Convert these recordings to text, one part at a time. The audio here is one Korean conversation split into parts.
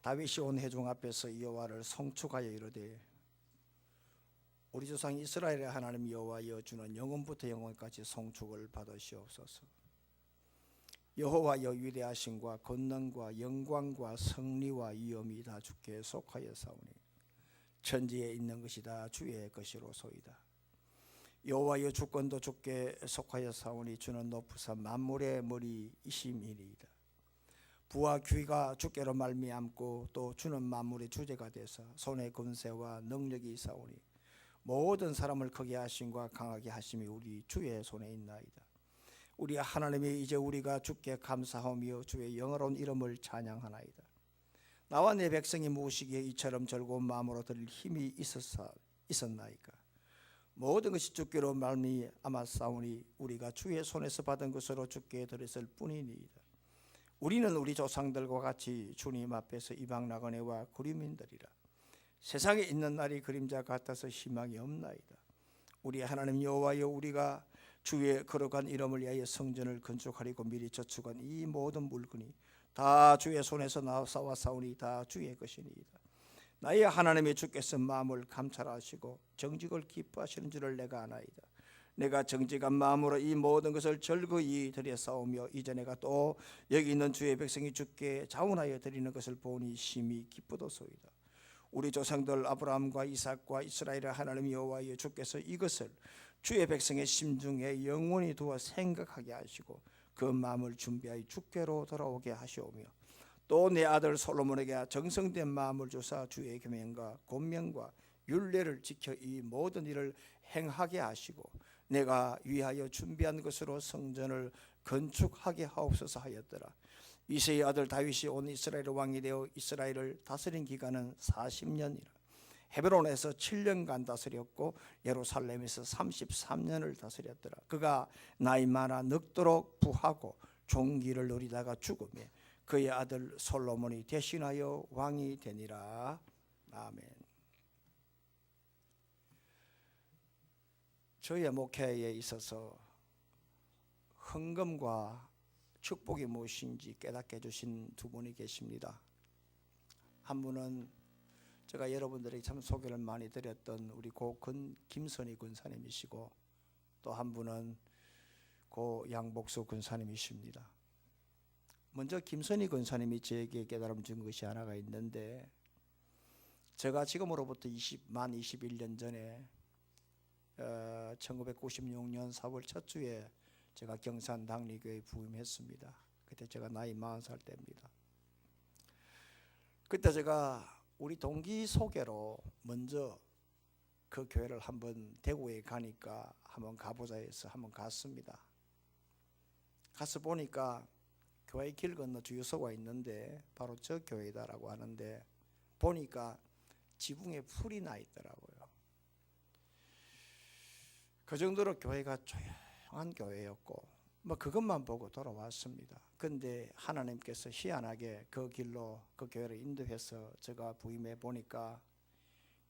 다윗이 온 회중 앞에서 여호와를 송축하여 이르되 우리 조상 이스라엘의 하나님 여호와여 주는 영원부터 영원까지 송축을 받으시옵소서. 여호와여 위대하심과 권능과 영광과 승리와 위엄이 다 주께 속하여 사오니 천지에 있는 것이 다 주의 것이로소이다. 여호와여 주권도 주께 속하여 사오니 주는 높으사 만물의 머리이심이니이다. 부와 귀가 주께로 말미암고 또 주는 만물의 주제가 되사 손의 권세와 능력이 있사오니 모든 사람을 크게 하심과 강하게 하심이 우리 주의 손에 있나이다. 우리 하나님이 이제 우리가 주께 감사하며 주의 영화로운 이름을 찬양하나이다. 나와 내 백성이 무엇이기에 이처럼 즐거운 마음으로 드릴 힘이 있었나이까. 모든 것이 주께로 말미암았사오니 우리가 주의 손에서 받은 것으로 주께 드렸을 뿐이니이다. 우리는 우리 조상들과 같이 주님 앞에서 이방 나그네와 구림인들이라. 세상에 있는 날이 그림자 같아서 희망이 없나이다. 우리 하나님 여호와여 우리가 주의 거룩한 이름을 위하여 성전을 건축하려고 미리 저축한 이 모든 물건이 다 주의 손에서 나와사오니 다 주의 것이니이다. 나의 하나님의 주께서 마음을 감찰하시고 정직을 기뻐하시는 줄을 내가 아나이다. 내가 정직한 마음으로 이 모든 것을 즐거이 드려싸우며 이제 내가 또 여기 있는 주의 백성이 주께 자원하여 드리는 것을 보니 심히 기쁘도소이다. 우리 조상들 아브라함과 이삭과 이스라엘의 하나님 여호와여 주께서 이것을 주의 백성의 심중에 영원히 두어 생각하게 하시고 그 마음을 준비하여 주께로 돌아오게 하시오며 또 내 아들 솔로몬에게 정성된 마음을 주사 주의 계명과 권명과 율례를 지켜 이 모든 일을 행하게 하시고 내가 위하여 준비한 것으로 성전을 건축하게 하옵소서 하였더라. 이새의 아들 다윗이 온 이스라엘 왕이 되어 이스라엘을 다스린 기간은 40년이라. 헤브론에서 7년간 다스렸고 예루살렘에서 33년을 다스렸더라. 그가 나이 많아 늙도록 부하고 종기를 누리다가 죽으며 그의 아들 솔로몬이 대신하여 왕이 되니라. 아멘. 저희의 목회에 있어서 헌금과 축복이 무엇인지 깨닫게 해주신 두 분이 계십니다. 한 분은 제가 여러분들에게 참 소개를 많이 드렸던 우리 고 김선희 군사님이시고 또 한 분은 고 양복수 군사님이십니다. 먼저 김선희 군사님이 저에게 깨달음 준 것이 하나가 있는데 제가 지금으로부터 만 21년 전에 1996년 4월 첫 주에 제가 경산 당리교회에 부임했습니다. 그때 제가 나이 40살 때입니다. 그때 제가 우리 동기 소개로 먼저 그 교회를 한번 대구에 가니까 한번 가보자 해서 한번 갔습니다. 가서 보니까 교회 길 건너 주유소가 있는데 바로 저 교회다라고 하는데 보니까 지붕에 풀이 나 있더라고요. 그 정도로 교회가 조용한 교회였고 뭐 그것만 보고 돌아왔습니다. 근데 하나님께서 희한하게 그 길로 그 교회를 인도해서 제가 부임해 보니까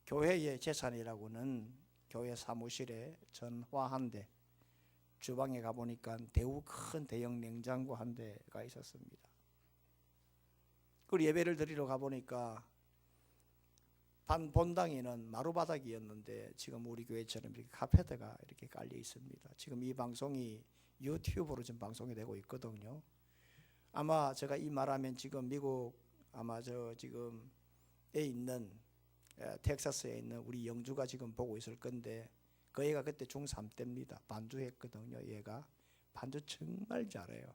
교회의 재산이라고는 교회 사무실에 전화 한 대, 주방에 가보니까 대우 큰 대형 냉장고 한 대가 있었습니다. 그리고 예배를 드리러 가보니까 본당에는 마루바닥이었는데 지금 우리 교회처럼 이렇게 카페트가 이렇게 깔려 있습니다. 지금 이 방송이 유튜브로 지금 방송이 되고 있거든요. 아마 제가 이 말하면 지금 미국 아마 지금에 있는 텍사스에 있는 우리 영주가 지금 보고 있을 건데 그 애가 그때 중3 때입니다. 반주했거든요. 얘가 반주 정말 잘해요.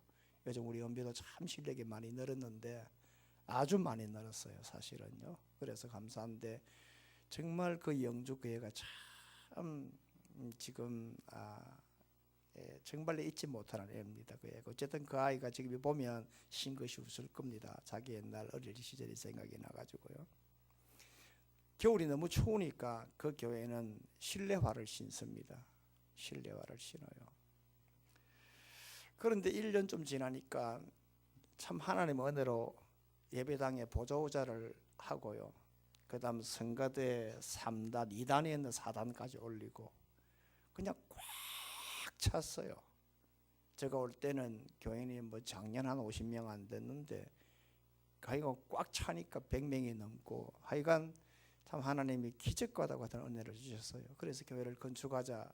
요즘 우리 은비도 참 실력이 많이 늘었는데 아주 많이 늘었어요. 사실은요. 그래서 감사한데 정말 그 영주 그 애가 참 지금 정말 잊지 못하는 애입니다. 그 애가. 어쨌든 그 아이가 지금 보면 싱긋이 웃을 겁니다. 자기 옛날 어릴 시절이 생각이 나가지고요. 겨울이 너무 추우니까 그 교회는 실내화를 신습니다. 실내화를 신어요. 그런데 1년 좀 지나니까 참 하나님의 은혜로 예배당에 보조자를 하고요. 그 다음 성가대 3단, 2단에 있는 4단까지 올리고 그냥 꽉 찼어요. 제가 올 때는 교인이 뭐 작년 한 50명 안 됐는데 하여간 꽉 차니까 100명이 넘고, 하여간 참 하나님이 기적과도 같은 은혜를 주셨어요. 그래서 교회를 건축하자,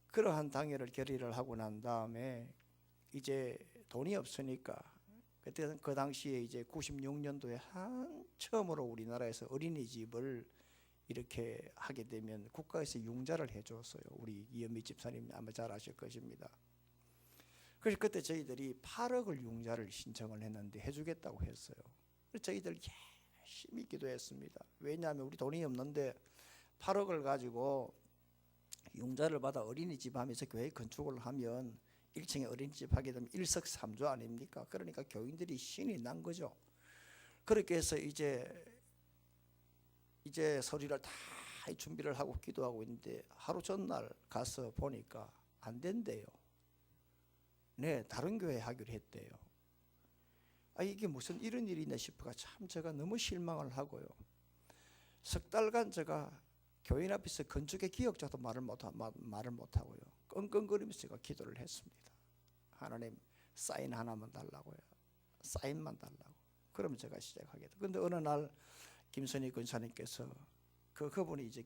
그러한 당회를 결의를 하고 난 다음에 이제 돈이 없으니까, 그때 그 당시에 이제 96년도에 처음으로 우리나라에서 어린이집을 이렇게 하게 되면 국가에서 융자를 해줬어요. 우리 이현미 집사님 아마 잘 아실 것입니다. 그래서 그때 저희들이 8억을 융자를 신청을 했는데 해주겠다고 했어요. 그래서 저희들 열심히 기도했습니다. 왜냐하면 우리 돈이 없는데 8억을 가지고 융자를 받아 어린이집 하면서 교회 건축을 하면 1층에 어린이집 하게 되면 일석삼조 아닙니까? 그러니까 교인들이 신이 난 거죠. 그렇게 해서 이제 서류를 다 준비를 하고 기도하고 있는데 하루 전날 가서 보니까 안 된대요. 네, 다른 교회에 하기로 했대요. 이게 무슨 이런 일이 있나 싶어가 참 제가 너무 실망을 하고요. 석 달간 제가 교인 앞에서 건축의 기억자도 말을 못하고요. 끙끙거리면서 제가 기도를 했습니다. 하나님, 사인 하나만 달라고요. 사인만 달라고. 그러면 제가 시작하겠다. 그런데 어느 날 김선희 권사님께서 그분이 이제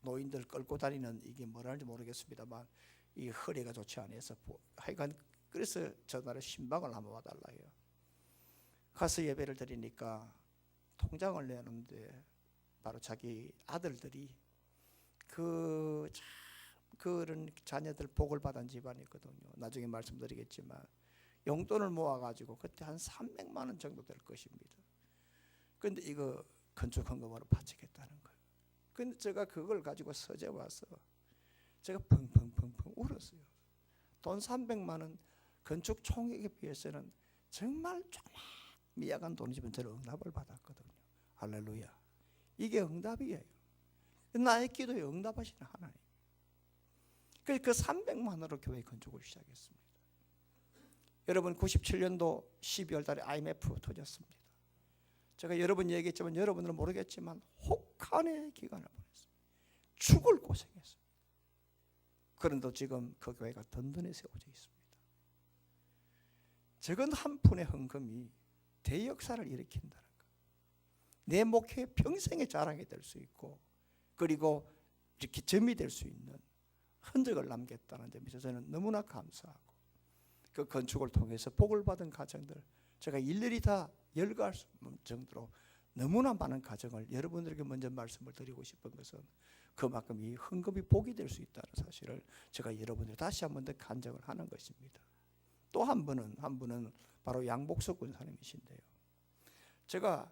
노인들 끌고 다니는 이게 뭐라는지 모르겠습니다만 이 허리가 좋지 않아서 하여간 그래서 전날에 신방을 한번 와달라 해요. 가서 예배를 드리니까 통장을 내는데 바로 자기 아들들이 그런 자녀들 복을 받은 집안이거든요. 나중에 말씀드리겠지만 용돈을 모아가지고 그때 한 300만 원 정도 될 것입니다. 그런데 이거 건축 헌금으로 바치겠다는 거예요. 근데 제가 그걸 가지고 서재 와서 제가 펑펑펑펑 울었어요. 돈 300만 원 건축 총액에 비해서는 정말 미약한 돈이지만 저는 응답을 받았거든요. 할렐루야. 이게 응답이에요. 나의 기도에 응답하시는 하나님. 그래서 그 300만 원으로 교회 건축을 시작했습니다. 여러분 97년도 12월 달에 IMF 터졌습니다. 제가 여러분 얘기했지만 여러분들은 모르겠지만 혹한의 기간을 보냈어요. 죽을 고생했습니다. 그런데 지금 그 교회가 든든히 세워져 있습니다. 적은 한 푼의 헌금이 대역사를 일으킨다는 것. 내 목회의 평생의 자랑이 될 수 있고 그리고 이렇게 점이 될 수 있는 흔적을 남겼다는 점에서 저는 너무나 감사하고 그 건축을 통해서 복을 받은 가정들 제가 일일이 다 열거할 수 없는 정도로 너무나 많은 가정을 여러분들에게 먼저 말씀을 드리고 싶은 것은 그만큼 이 헌금이 복이 될 수 있다는 사실을 제가 여러분들 다시 한 번 더 간증을 하는 것입니다. 또 한 분은 바로 양복석 권사님이신데요. 제가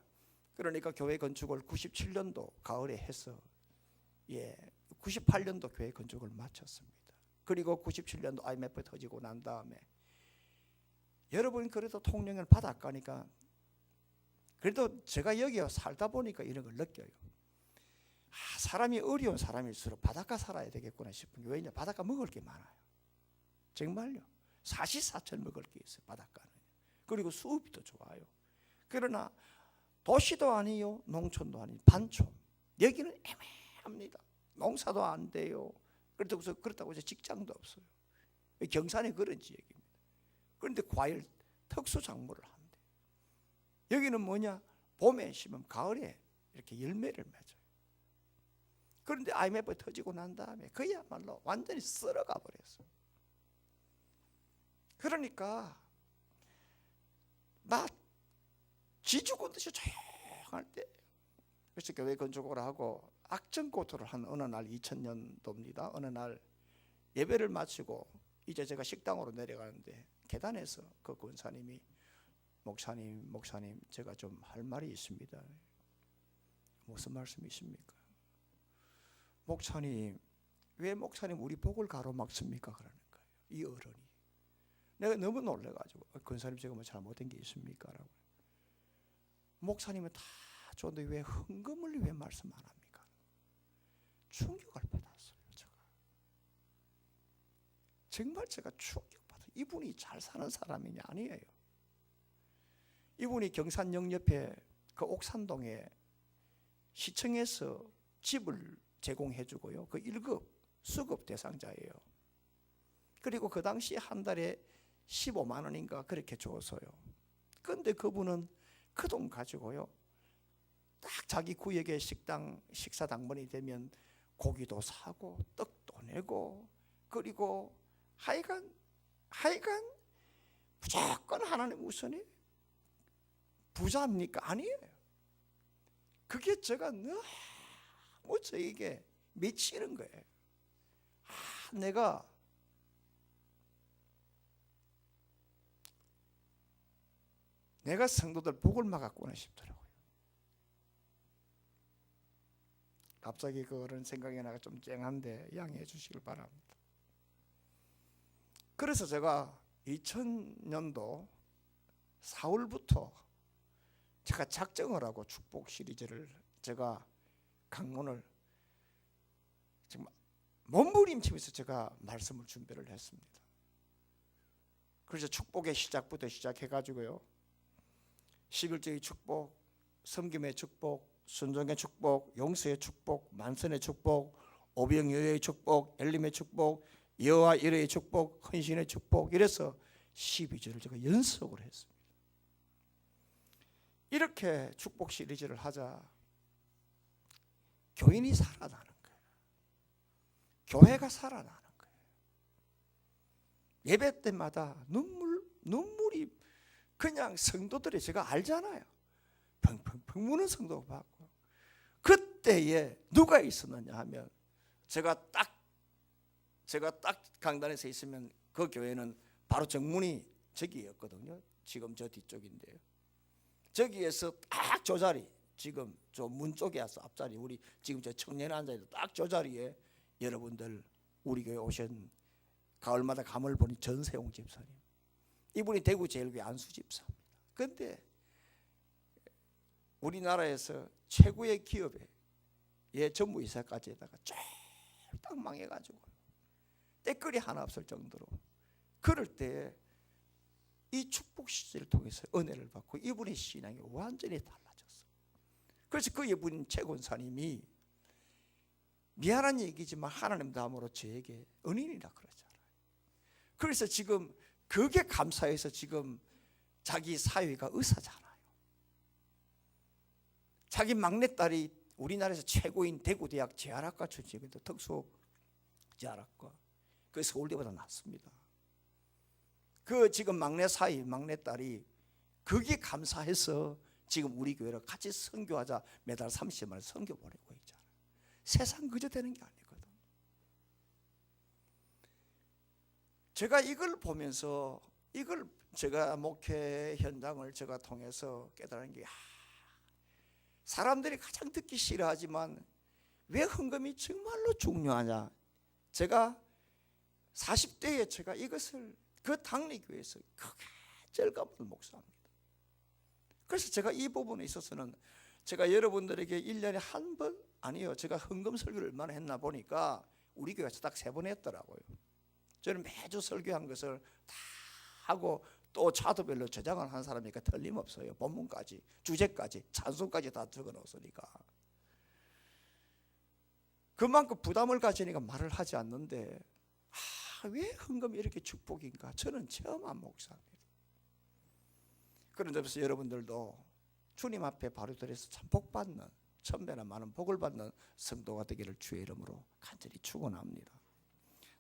그러니까 교회 건축을 97년도 가을에 해서 98년도 교회 건축을 마쳤습니다. 그리고 97년도 IMF 터지고 난 다음에 여러분 그래도 통령을 받아가니까 그래도 제가 여기 살다 보니까 이런 걸 느껴요. 사람이 어려운 사람일수록 바닷가 살아야 되겠구나 싶은 게 왜냐 바닷가 먹을 게 많아요. 정말요. 사시사철 먹을 게 있어요. 바닷가는. 그리고 수업도 좋아요. 그러나 도시도 아니요 농촌도 아니요 반촌. 여기는 애매합니다. 농사도 안 돼요. 그렇다고 해서 직장도 없어요. 경산에 그런 지역입니다. 그런데 과일 특수 작물을 합니다. 여기는 뭐냐 봄에 심으면 가을에 이렇게 열매를 맺어요. 그런데 IMF 터지고 난 다음에 그야말로 완전히 썰어가 버렸어요. 그러니까 막 지죽은 듯이 조용할 때 그래서 교회 건축을 하고 악전고토를 한 어느 날 2000년도입니다. 어느 날 예배를 마치고 이제 제가 식당으로 내려가는데 계단에서 그 권사님이 목사님 제가 좀 할 말이 있습니다. 무슨 말씀이십니까? 목사님 왜 목사님 우리 복을 가로막습니까? 그러는 거예요. 이 어른이. 내가 너무 놀래가지고 권사님 제가 뭐 잘못된 게 있습니까? 라고. 목사님은 다 좋은데 왜 헌금을 왜 말씀 안 합니까? 충격을 받았어요. 정말 제가 충격받아요. 이분이 잘 사는 사람이 아니에요. 이분이 경산역 옆에 그 옥산동에 시청에서 집을 제공해주고요. 그 1급 수급 대상자예요. 그리고 그 당시 한 달에 15만 원인가 그렇게 줬어요. 그런데 그분은 그 돈 가지고요, 딱 자기 구역의 식사 당번이 되면 고기도 사고 떡도 내고, 그리고 하여간 무조건 하나님 우선이 부자입니까? 아니에요. 그게 제가 너무 저에게 미치는 거예요. 내가 성도들 복을 막았구나 싶더라고요. 갑자기 그런 생각이 나가 좀 쨍한데 양해해 주시길 바랍니다. 그래서 제가 2000년도 4월부터 제가 작정을 하고 축복 시리즈를 제가 강론을 정말 몸부림치면서 제가 말씀을 준비를 했습니다. 그래서 축복의 시작부터 시작해가지고요, 11조의 축복, 섬김의 축복, 순종의 축복, 용서의 축복, 만선의 축복, 오병이어의 축복, 엘림의 축복, 여호와 이레의 축복, 헌신의 축복, 이래서 12조를 제가 연속으로 했습니다. 이렇게 축복 시리즈를 하자 교인이 살아나는 거예요. 교회가 살아나는 거예요. 예배 때마다 눈물이 그냥 성도들이 제가 알잖아요. 펑펑펑 무는 성도가 봤고, 그때에 누가 있었느냐 하면 제가 딱 강단에서 있으면 그 교회는 바로 정문이 저기였거든요. 지금 저 뒤쪽인데요. 저기에서 딱 저 자리, 지금 저 문 쪽에 와서 앞자리, 우리 지금 저 청년에 앉아있는 딱 저 자리에 여러분들 우리 교회 오신 가을마다 감을 보니 전세용 집사님, 이분이 대구 제일교회 안수 집사입니다. 그런데 우리나라에서 최고의 기업에 전무이사까지에다가 쫙딱 망해가지고 때거리 하나 없을 정도로, 그럴 때 이 축복 시절을 통해서 은혜를 받고 이분의 신앙이 완전히 달라졌어요. 그래서 그 이분 최권사님이 미안한 얘기지만 하나님 다음으로 저에게 은인이라 그러잖아요. 그래서 지금 그게 감사해서 지금 자기 사위가 의사잖아요. 자기 막내딸이 우리나라에서 최고인 대구대학 재활학과 출신이거든요. 특수 재활학과. 그 서울대보다 낫습니다. 그 지금 막내딸이 그게 감사해서 지금 우리 교회를 같이 선교하자 매달 30만 원 선교 보내고 있잖아요. 세상 그저 되는 게 아니거든. 제가 이걸 보면서, 이걸 제가 목회 현장을 제가 통해서 깨달은 게, 사람들이 가장 듣기 싫어하지만 왜 헌금이 정말로 중요하냐. 제가 40대에 제가 이것을 그 당리교회에서 크게 절감을 목사합니다. 그래서 제가 이 부분에 있어서는 제가 여러분들에게 1년에 한 번, 아니요, 제가 헌금 설교를 얼마나 했나 보니까 우리 교회에서 딱 3번 했더라고요. 저는 매주 설교한 것을 다 하고 또 차도별로 저장을 한 사람이니까 틀림없어요. 본문까지, 주제까지, 찬송까지 다 적어놓았으니까. 그만큼 부담을 가지니까 말을 하지 않는데, 왜 헌금이 이렇게 축복인가? 저는 처음 한 목사입니다. 그런 점에서 여러분들도 주님 앞에 바로 들여서 참 복받는, 천배나 많은 복을 받는 성도가 되기를 주의 이름으로 간절히 축원합니다.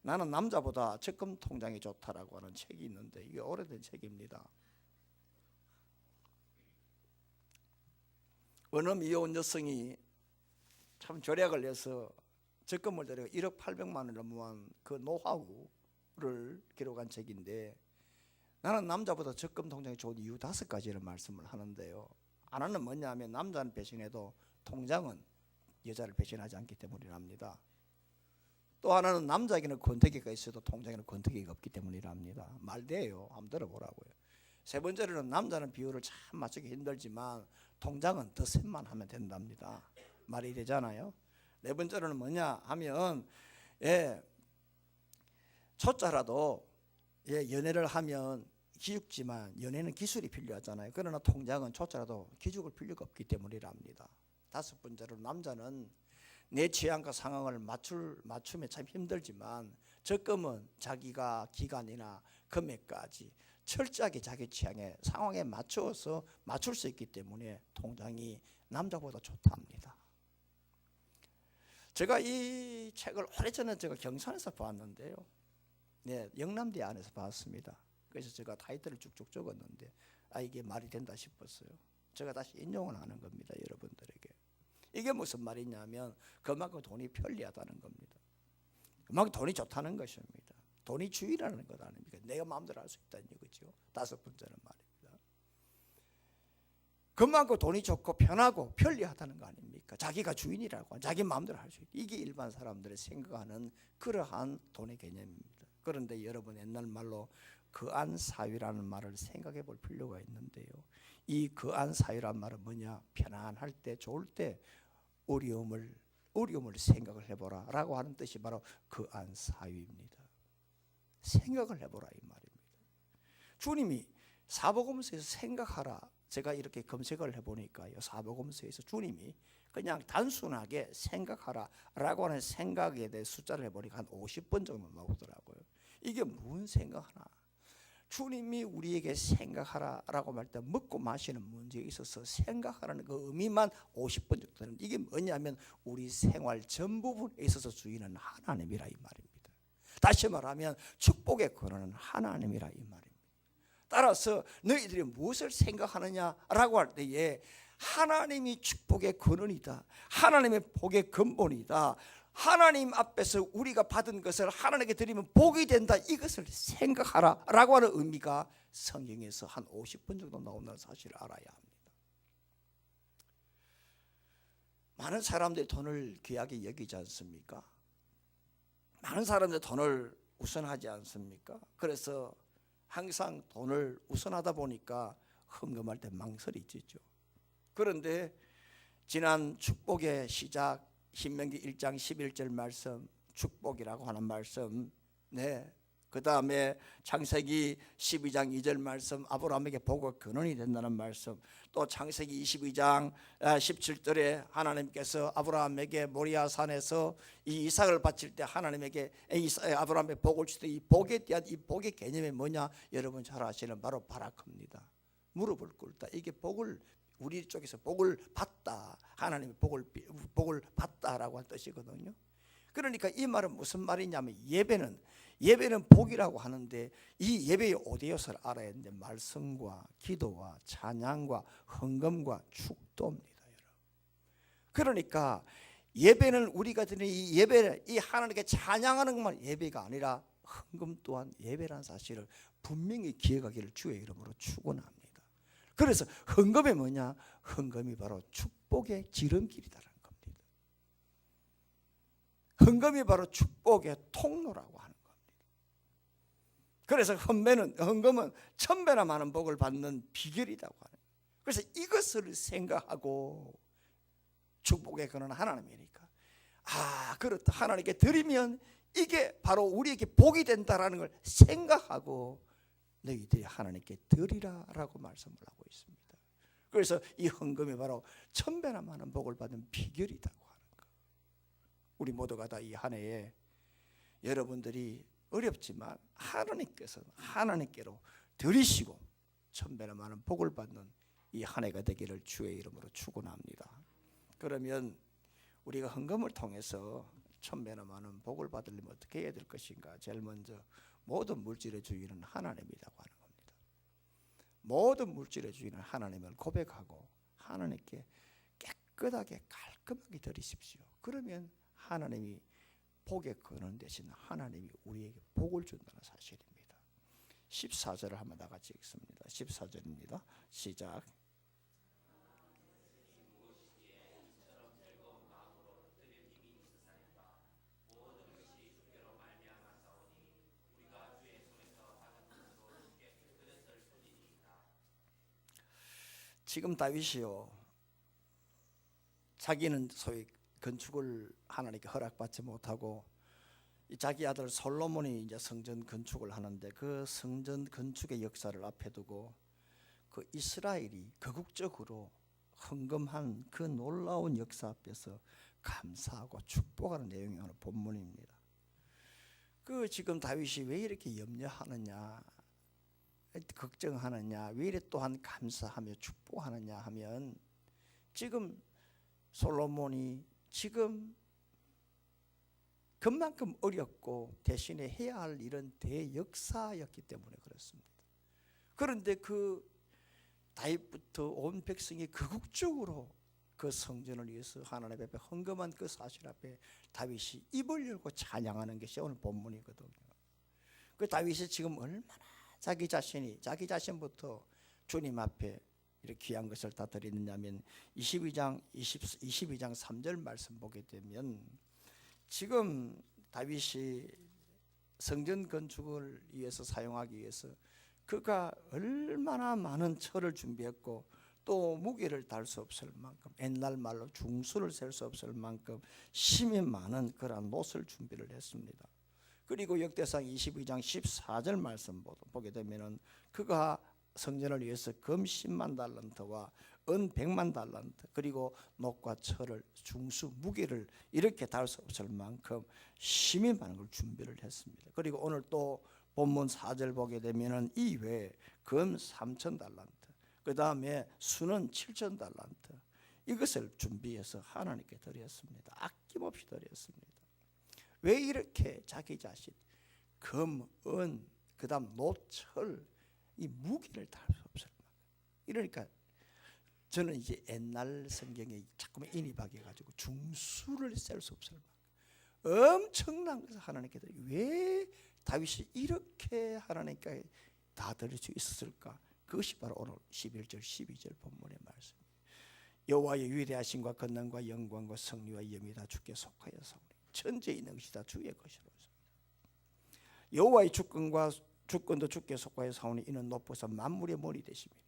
나는 남자보다 적금 통장이 좋다라고 하는 책이 있는데, 이게 오래된 책입니다. 어느 미혼 여성이 참 절약을 해서 적금을 들여 1억 800만 원을 넘어간 그 노하우를 기록한 책인데, 나는 남자보다 적금 통장이 좋은 이유 5가지를 말씀을 하는데요. 하나는 뭐냐면, 남자는 배신해도 통장은 여자를 배신하지 않기 때문이랍니다. 또 하나는 남자에게는 권태기가 있어도 통장에는 권태기가 없기 때문이랍니다. 말대요. 한번 들어보라고요. 세 번째로는 남자는 비율을 참 맞추기 힘들지만 통장은 덧셈만 하면 된답니다. 말이 되잖아요. 네 번째로는 뭐냐 하면, 초짜라도 연애를 하면 기죽지만 연애는 기술이 필요하잖아요. 그러나 통장은 초짜라도 기죽을 필요가 없기 때문이랍니다. 5번째로 남자는 내 취향과 상황을 맞추면 참 힘들지만 적금은 자기가 기간이나 금액까지 철저하게 자기 취향에 상황에 맞춰서 맞출 수 있기 때문에 통장이 남자보다 좋답니다. 제가 이 책을 오래전에 제가 경산에서 봤는데요. 네, 영남대 안에서 봤습니다. 그래서 제가 타이틀을 쭉쭉 적었는데 이게 말이 된다 싶었어요. 제가 다시 인용을 하는 겁니다, 여러분들에게. 이게 무슨 말이냐면 그만큼 돈이 편리하다는 겁니다. 그만큼 돈이 좋다는 것입니다. 돈이 주인이라는 것 아닙니까? 내가 마음대로 할 수 있다는 얘기죠. 다섯 번째는 말입니다. 그만큼 돈이 좋고 편하고 편리하다는 거 아닙니까? 자기가 주인이라고 자기 마음대로 할 수 있다. 이게 일반 사람들이 생각하는 그러한 돈의 개념입니다. 그런데 여러분, 옛날 말로 거안사위라는 말을 생각해 볼 필요가 있는데요. 이 거안사위란 말은 뭐냐? 편안할 때, 좋을 때 어려움을 생각을 해보라 라고 하는 뜻이 바로 거안사위입니다. 생각을 해보라 이 말입니다. 주님이 사복음서에서 생각하라, 제가 이렇게 검색을 해보니까요, 사복음서에서 주님이 그냥 단순하게 생각하라 라고 하는 생각에 대해 숫자를 해보니까 한 50번 정도 나오더라고요. 이게 무슨 생각하나? 주님이 우리에게 생각하라 라고 말 때 먹고 마시는 문제에 있어서 생각하라는 그 의미만 50번 정도 되는, 이게 뭐냐면 우리 생활 전 부분에 있어서 주인은 하나님이라 이 말입니다. 다시 말하면 축복의 근원은 하나님이라 이 말입니다. 따라서 너희들이 무엇을 생각하느냐라고 할 때에 하나님이 축복의 근원이다, 하나님의 복의 근본이다, 하나님 앞에서 우리가 받은 것을 하나님께 드리면 복이 된다, 이것을 생각하라 라고 하는 의미가 성경에서 한 50번 정도 나온다는 사실을 알아야 합니다. 많은 사람들이 돈을 귀하게 여기지 않습니까? 많은 사람들이 돈을 우선하지 않습니까? 그래서 항상 돈을 우선하다 보니까 헌금할 때 망설이 있죠. 그런데 지난 축복의 시작 신명기 1장 11절 말씀, 축복이라고 하는 말씀, 네, 그 다음에 창세기 12장 2절 말씀, 아브라함에게 복의 근원이 된다는 말씀, 또 창세기 22장 17절에 하나님께서 아브라함에게 모리아 산에서 이 이삭을 바칠 때 하나님에게 아브라함에게 복을 주되, 이 복에 대한 이 복의 개념이 뭐냐? 여러분 잘 아시는 바로 바라크입니다. 무릎을 꿇다. 이게 복을, 우리 쪽에서 복을 받다, 하나님의 복을 받다라고 한 뜻이거든요. 그러니까 이 말은 무슨 말이냐면 예배는 복이라고 하는데 이 예배의 오대요소를 알아야 하는데 말씀과 기도와 찬양과 헌금과 축도입니다, 여러분. 그러니까 예배는 우리가 드리는 이 예배는 이 하나님께 찬양하는 것만 예배가 아니라 헌금 또한 예배라는 사실을 분명히 기억하기를 주의 이름으로 축원합니다. 그래서 헌금이 뭐냐? 헌금이 바로 축복의 지름길이다라는 겁니다. 헌금이 바로 축복의 통로라고 하는 겁니다. 그래서 헌금은 1000배나 많은 복을 받는 비결이라고 하는 거예요. 그래서 이것을 생각하고 축복의 근원은 하나님이니까, 그렇다, 하나님께 드리면 이게 바로 우리에게 복이 된다라는 걸 생각하고 너희들이 하나님께 드리라라고 말씀을 하고 있습니다. 그래서 이 헌금이 바로 1000배나 많은 복을 받는 비결이라고 하는 것. 우리 모두가 다 이 한 해에 여러분들이 어렵지만 하나님께서 하나님께로 드리시고 1000배나 많은 복을 받는 이 한 해가 되기를 주의 이름으로 축원합니다. 그러면 우리가 헌금을 통해서 1000배나 많은 복을 받으려면 어떻게 해야 될 것인가? 제일 먼저 모든 물질의 주인은 하나님이라고 하는 겁니다. 모든 물질의 주인은 하나님을 고백하고 하나님께 깨끗하게 깔끔하게 드리십시오. 그러면 하나님이 복의 근원 되신 하나님이 우리에게 복을 준다는 사실입니다. 14절을 한번 다 같이 읽습니다. 14절입니다. 시작. 지금 다윗이요, 자기는 소위 건축을 하나님께 허락받지 못하고 자기 아들 솔로몬이 이제 성전 건축을 하는데 그 성전 건축의 역사를 앞에 두고 그 이스라엘이 거국적으로 헌금한 그 놀라운 역사 앞에서 감사하고 축복하는 내용이 오늘 본문입니다. 그 지금 다윗이 왜 이렇게 염려하느냐? 걱정하느냐, 왜 이래 또한 감사하며 축복하느냐 하면, 지금 솔로몬이 지금 그만큼 어렵고 대신에 해야 할 일은 대역사였기 때문에 그렇습니다. 그런데 그 다윗부터 온 백성이 극국적으로 그 성전을 위해서 하나님 앞에 헌금한 그 사실 앞에 다윗이 입을 열고 찬양하는 것이 오늘 본문이거든요. 그 다윗이 지금 얼마나 자기 자신부터 주님 앞에 이렇게 귀한 것을 다 드리느냐면 22장 3절 말씀 보게 되면, 지금 다윗이 성전 건축을 위해서 사용하기 위해서 그가 얼마나 많은 철을 준비했고, 또 무게를 달 수 없을 만큼, 옛날 말로 중수를 셀 수 없을 만큼 힘이 많은 그러한 못을 준비를 했습니다. 그리고 역대상 22장 14절 말씀 보게 되면은 그가 성전을 위해서 금 10만 달란트와 은 100만 달란트, 그리고 녹과 철을 중수 무게를 이렇게 달 수 없을 만큼 힘이 많은 걸 준비를 했습니다. 그리고 오늘 또 본문 4절 보게 되면은 이외에 금 3천 달란트, 그 다음에 수는 7천 달란트, 이것을 준비해서 하나님께 드렸습니다. 아낌없이 드렸습니다. 왜 이렇게 자기 자신 금, 은, 그 다음 노철, 이 무기를 다룰 수 없을 만큼. 이러니까 저는 이제 옛날 성경에 자꾸만 인입하게 해가지고 중수를 셀 수 없을 만큼 엄청난 것을 하나님께 드려. 왜 다윗이 이렇게 하나님께 다 드릴 수 있었을까? 그것이 바로 오늘 11절 12절 본문의 말씀입니다. 여호와의 위대하심과 권능과 영광과 승리와 영이 다 주께 속하여서오니 천지에 있는 것이 다 주의 것이로소이다. 여호와의 주권도 주께 속하여 사오니 이는 높아서 만물의 머리 되심이니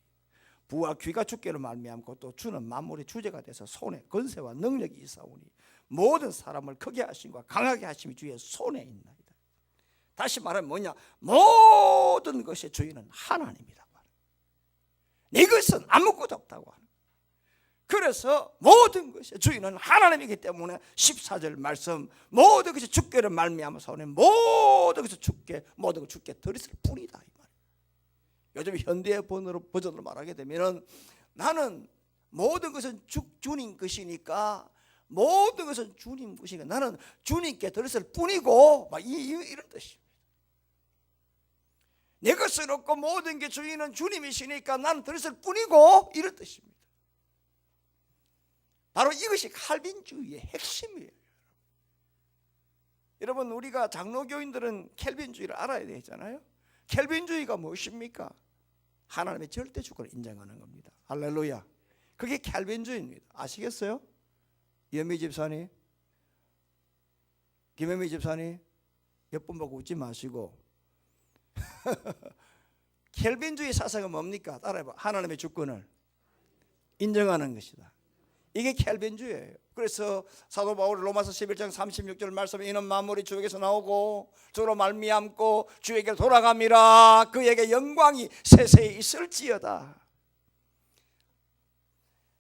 부와 귀가 주께로 말미암고 또 주는 만물의 주제가 돼서 손에 권세와 능력이 있사오니 모든 사람을 크게 하심과 강하게 하심이 주의 손에 있나이다. 다시 말하면 뭐냐? 모든 것의 주인은 하나님이라고 하는, 네 것은 아무것도 없다고 하는. 그래서 모든 것의 주인은 하나님이기 때문에 14절 말씀, 모든 것이 주께로 말미암아서 오니 모든 것이 모든 것 주께 드렸을 뿐이다, 이 말이에요. 요즘 현대 버전으로 말하게 되면은 나는 모든 것은 주님 것이니까, 모든 것은 주님 것이니까 나는 주님께 드렸을 뿐이고, 막 이런 뜻입니다. 내 것은 없고 모든 게 주인은 주님이시니까 나는 드렸을 뿐이고, 이런 뜻입니다. 바로 이것이 칼빈주의의 핵심이에요. 여러분, 우리가 장로교인들은 켈빈주의를 알아야 되잖아요. 켈빈주의가 무엇입니까? 하나님의 절대 주권을 인정하는 겁니다. 할렐루야. 그게 켈빈주의입니다. 아시겠어요? 이현미 집사님, 김현미 집사님, 옆분 보고 웃지 마시고. 켈빈주의 사상은 뭡니까? 따라해봐. 하나님의 주권을 인정하는 것이다. 이게 켈빈주의예요. 그래서 사도 바울이 로마서 11장 36절 말씀에 이는 만물이 주에게서 나오고 주로 말미암고 주에게 돌아갑니다. 그에게 영광이 세세히 있을지어다.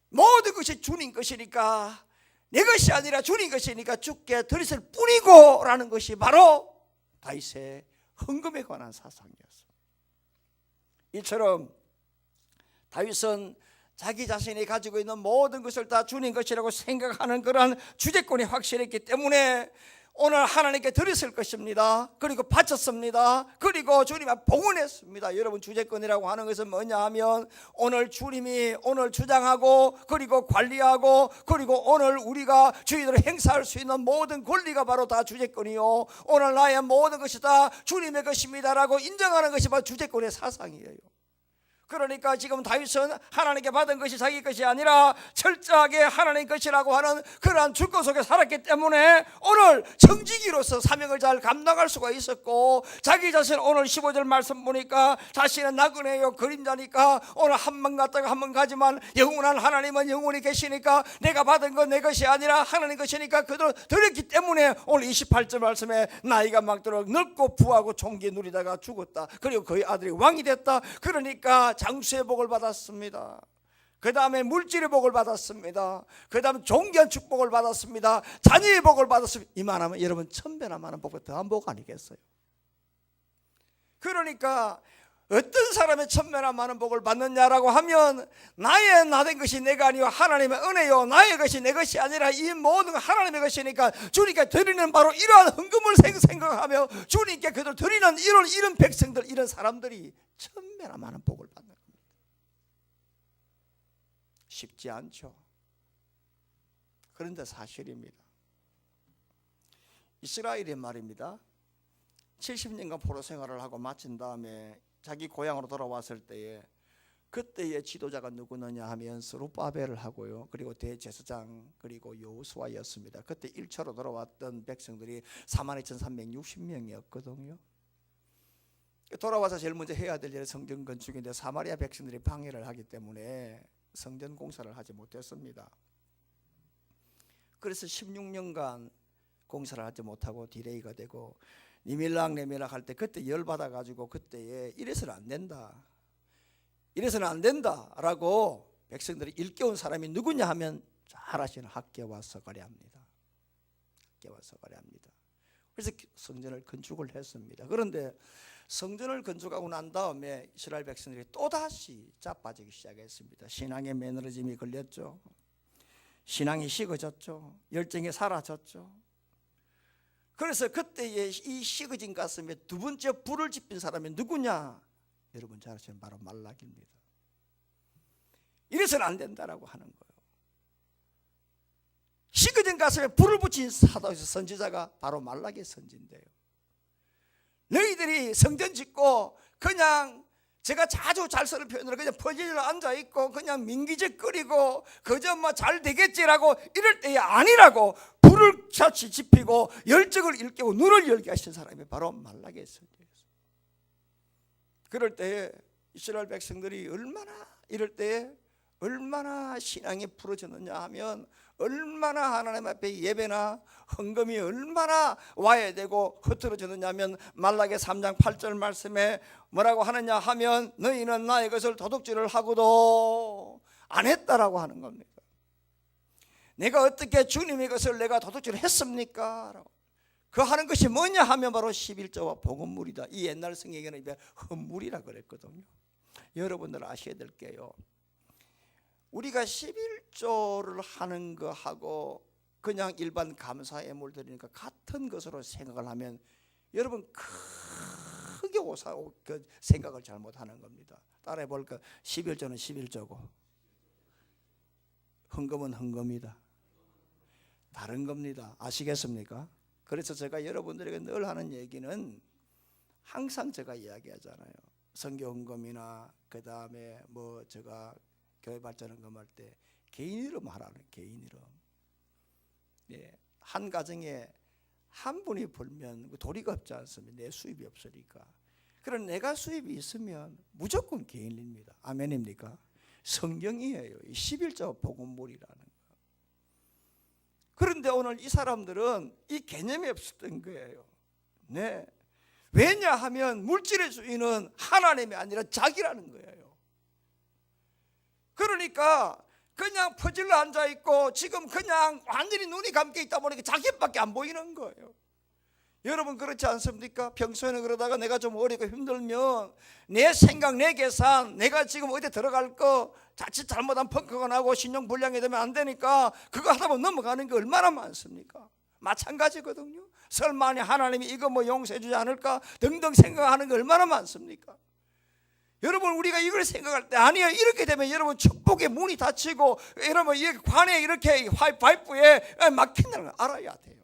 모든 것이 주님 것이니까, 내 것이 아니라 주님 것이니까 주께 드렸을 뿐이고 라는 것이 바로 다윗의 헌금에 관한 사상이었습니다. 이처럼 다윗은 자기 자신이 가지고 있는 모든 것을 다 주님 것이라고 생각하는 그러한 주제권이 확실했기 때문에 오늘 하나님께 드렸을 것입니다. 그리고 바쳤습니다. 그리고 주님 앞에 봉헌했습니다. 여러분, 주제권이라고 하는 것은 뭐냐 하면 오늘 주님이 오늘 주장하고 그리고 관리하고 그리고 오늘 우리가 주의대로 행사할 수 있는 모든 권리가 바로 다 주제권이요, 오늘 나의 모든 것이 다 주님의 것입니다라고 인정하는 것이 바로 주제권의 사상이에요. 그러니까 지금 다윗은 하나님께 받은 것이 자기 것이 아니라 철저하게 하나님 것이라고 하는 그러한 주권 속에 살았기 때문에 오늘 정직이로서 사명을 잘 감당할 수가 있었고, 자기 자신 오늘 15절 말씀 보니까 자신은 나그네요 그림자니까 오늘 한 번 갔다가 한 번 가지만 영원한 하나님은 영원히 계시니까 내가 받은 건 내 것이 아니라 하나님 것이니까 그대로 드렸기 때문에 오늘 28절 말씀에 나이가 많도록 늙고 부하고 총기 누리다가 죽었다. 그리고 그의 아들이 왕이 됐다. 그러니까 장수의 복을 받았습니다. 그 다음에 물질의 복을 받았습니다. 그 다음에 존귀한 축복을 받았습니다. 자녀의 복을 받았습니다. 이만하면 여러분 천배나 많은 복보다 더한 복 아니겠어요? 그러니까 어떤 사람의 천매나 많은 복을 받느냐라고 하면 나의 나된 것이 내가 아니요 하나님의 은혜요 나의 것이 내 것이 아니라 이 모든 건 하나님의 것이니까 주님께 드리는 바로 이러한 헌금을 생각하며 주님께 그들 드리는 이런 백성들 이런 사람들이 천매나 많은 복을 받는 겁니다. 쉽지 않죠. 그런데 사실입니다. 이스라엘이 말입니다. 70년간 포로 생활을 하고 마친 다음에 자기 고향으로 돌아왔을 때에 그때의 지도자가 누구느냐 하면 스룹바벨을 하고요, 그리고 대제사장 그리고 여호수아였습니다. 그때 1차로 돌아왔던 백성들이 42,360명이었거든요. 돌아와서 제일 먼저 해야 될 일은 성전 건축인데 사마리아 백성들이 방해를 하기 때문에 성전 공사를 하지 못했습니다. 그래서 16년간 공사를 하지 못하고 디레이가 되고 니밀락 할 때 그때 열받아 가지고 그때에 이래서는 안 된다 라고 백성들이 일깨운 사람이 누구냐 하면 잘 아시는 학개와 스가랴입니다. 그래서 성전을 건축을 했습니다. 그런데 성전을 건축하고 난 다음에 이스라엘 백성들이 또다시 자빠지기 시작했습니다. 신앙의 매너리즘이 걸렸죠. 신앙이 식어졌죠. 열정이 사라졌죠. 그래서 그때의 이 식어진 가슴에 두 번째 불을 지핀 사람이 누구냐? 여러분 잘 아시는 바로 말라기입니다. 이래서는 안 된다라고 하는 거예요. 식어진 가슴에 불을 붙인 사도에서 선지자가 바로 말라기 선지인데요. 너희들이 성전 짓고 그냥 제가 자주 잘 쓰는 표현으로 그냥 퍼즐로 앉아있고 그냥 민기적거리고 그저 뭐 잘 되겠지라고 이럴 때에 아니라고 불을 같이 지피고 열정을 일깨고 눈을 열게 하신 사람이 바로 말라기의 선지였어요. 그럴 때에 이스라엘 백성들이 이럴 때에 얼마나 신앙이 부러졌느냐 하면 얼마나 하나님 앞에 예배나 헌금이 얼마나 와야 되고 흐트러졌느냐 하면 말라기 3장 8절 말씀에 뭐라고 하느냐 하면 너희는 나의 것을 도둑질을 하고도 안 했다라고 하는 겁니다. 내가 어떻게 주님의 것을 내가 도둑질을 했습니까? 그 하는 것이 뭐냐 하면 바로 11조와 복음물이다. 이 옛날 성경에는 헌물이라 그랬거든요. 여러분들 아셔야 될 게요, 우리가 11조를 하는 거하고 그냥 일반 감사예물 드리니까 같은 것으로 생각을 하면 여러분 크게 그 생각을 잘못하는 겁니다. 따라해 볼까? 11조는 11조고 헌금은 헌금이다. 다른 겁니다. 아시겠습니까? 그래서 제가 여러분들에게 늘 하는 얘기는 항상 제가 이야기하잖아요. 선교 헌금이나 그 다음에 뭐 제가 교회 발전 헌금할 때 개인 이름 하라는, 개인 이름. 예, 한 가정에 한 분이 벌면 도리가 없지 않습니까? 내 수입이 없으니까. 그럼 내가 수입이 있으면 무조건 개인입니다. 아멘입니까? 성경이에요. 11조 복음물이라는 거. 그런데 오늘 이 사람들은 이 개념이 없었던 거예요. 네. 왜냐하면 물질의 주인은 하나님이 아니라 자기라는 거예요. 그러니까 그냥 퍼즐로 앉아있고 지금 그냥 완전히 눈이 감겨 있다 보니까 자기밖에 안 보이는 거예요. 여러분 그렇지 않습니까? 평소에는 그러다가 내가 좀 어렵고 힘들면 내 생각, 내 계산, 내가 지금 어디 들어갈 거 자칫 잘못하면 펑크가 나고 신용불량이 되면 안 되니까 그거 하다 보면 넘어가는 게 얼마나 많습니까? 마찬가지거든요. 설마 하나님이 이거 뭐 용서해 주지 않을까 등등 생각하는 게 얼마나 많습니까? 여러분 우리가 이걸 생각할 때 아니요, 이렇게 되면 여러분 축복의 문이 닫히고 여러분 이 관에 이렇게 파이프에 막힌다는 걸 알아야 돼요.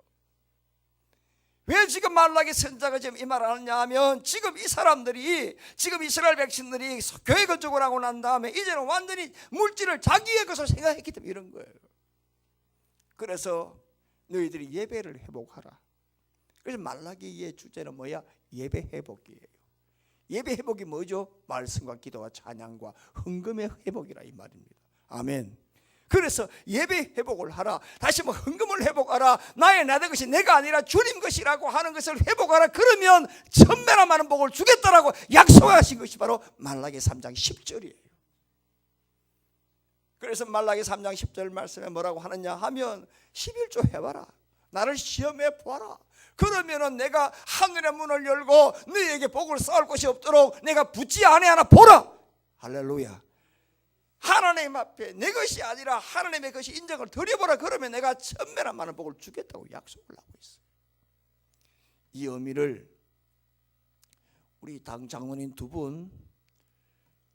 왜 지금 말라기 선자가 지금 이 말을 하느냐 하면 지금 이 사람들이 지금 이스라엘 백성들이 교회 건축을 하고 난 다음에 이제는 완전히 물질을 자기의 것으로 생각했기 때문에 이런 거예요. 그래서 너희들이 예배를 회복하라. 그래서 말라기의 주제는 뭐야? 예배 회복이에요. 예배 회복이 뭐죠? 말씀과 기도와 찬양과 헌금의 회복이라 이 말입니다. 아멘. 그래서 예배 회복을 하라. 다시 뭐 헌금을 회복하라. 나의 것이 내가 아니라 주님 것이라고 하는 것을 회복하라. 그러면 천배나 많은 복을 주겠다라고 약속하신 것이 바로 말라기 3장 10절이에요. 그래서 말라기 3장 10절 말씀에 뭐라고 하느냐 하면 11조 해봐라. 나를 시험해 보아라. 그러면은 내가 하늘의 문을 열고 너희에게 복을 쌓을 곳이 없도록 내가 붙지 아니 하나 보라. 할렐루야. 하나님 앞에 내 것이 아니라 하나님의 것이 인정을 드려보라. 그러면 내가 천배나 많은 복을 주겠다고 약속을 하고 있어요. 이 의미를 우리 당 장로님 2분,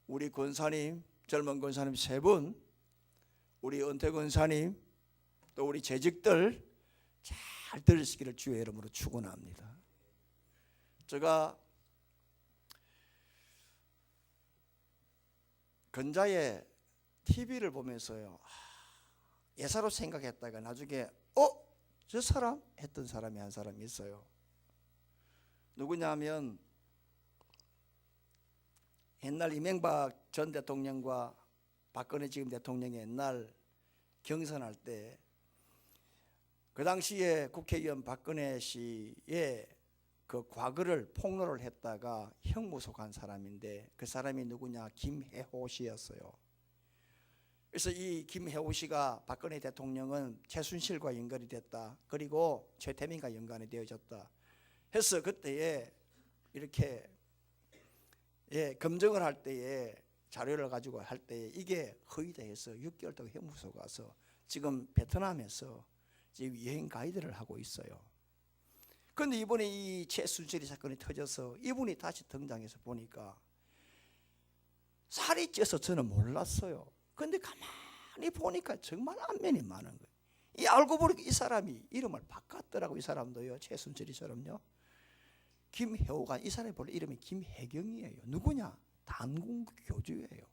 우리 권사님, 젊은 권사님 3분, 우리 은퇴 권사님, 또 우리 재직들 잘 들으시기를 주의 이름으로 축원합니다. 제가 근자의 TV를 보면서요, 예사로 생각했다가 나중에 저 사람? 했던 사람이 한 사람이 있어요. 누구냐면 옛날 이명박 전 대통령과 박근혜 지금 대통령이 옛날 경선할 때 그 당시에 국회의원 박근혜 씨의 그 과거를 폭로를 했다가 형무소간 사람인데 그 사람이 누구냐? 김혜호 씨였어요. 그래서 이 김혜호 씨가 박근혜 대통령은 최순실과 연관이 됐다. 그리고 최태민과 연관이 되어졌다. 해서 그때에 이렇게 검증을 할 때에 자료를 가지고 할 때에 이게 허위다 해서 6개월 동안 형무소 가서 지금 베트남에서 지금 여행 가이드를 하고 있어요. 그런데 이번에 이 최순실 사건이 터져서 이분이 다시 등장해서 보니까 살이 쪄서 저는 몰랐어요. 그런데 가만히 보니까 정말 안면이 많은 거예요. 이 알고 보니까 이 사람이 이름을 바꿨더라고. 이 사람도요, 최순실이처럼요. 김혜호가, 이 사람이 본래 이름이 김혜경이에요. 누구냐? 단공교 교주예요.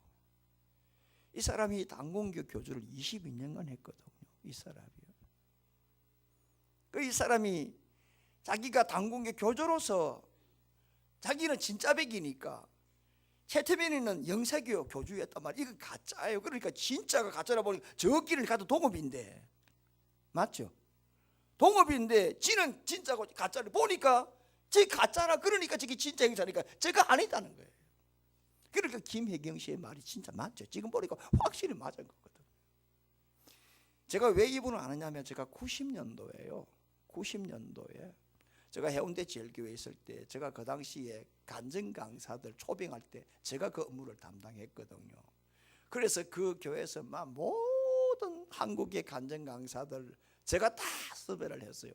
이 사람이 단공교 교주를 22년간 했거든요. 이 사람이요. 이 사람이 자기가 단공교 교주로서 자기는 진짜 백이니까 최태민이는 영세교 교주였단 말이에요. 이거 가짜예요. 그러니까 진짜가 가짜라 보니까 저 길을 가도 동업인데, 맞죠? 동업인데 지는 진짜고 가짜를 보니까 저 가짜라. 그러니까 저게 진짜 행사니까 제가 아니다는 거예요. 그러니까 김혜경 씨의 말이 진짜 맞죠. 지금 보니까 확실히 맞은 거거든. 제가 왜 이분을 아느냐면 제가 90년도에요. 90년도에 제가 해운대 제일교회에 있을 때 제가 그 당시에 간증 강사들 초빙할 때 제가 그 업무를 담당했거든요. 그래서 그 교회에서 막 모든 한국의 간증 강사들 제가 다 섭외를 했어요.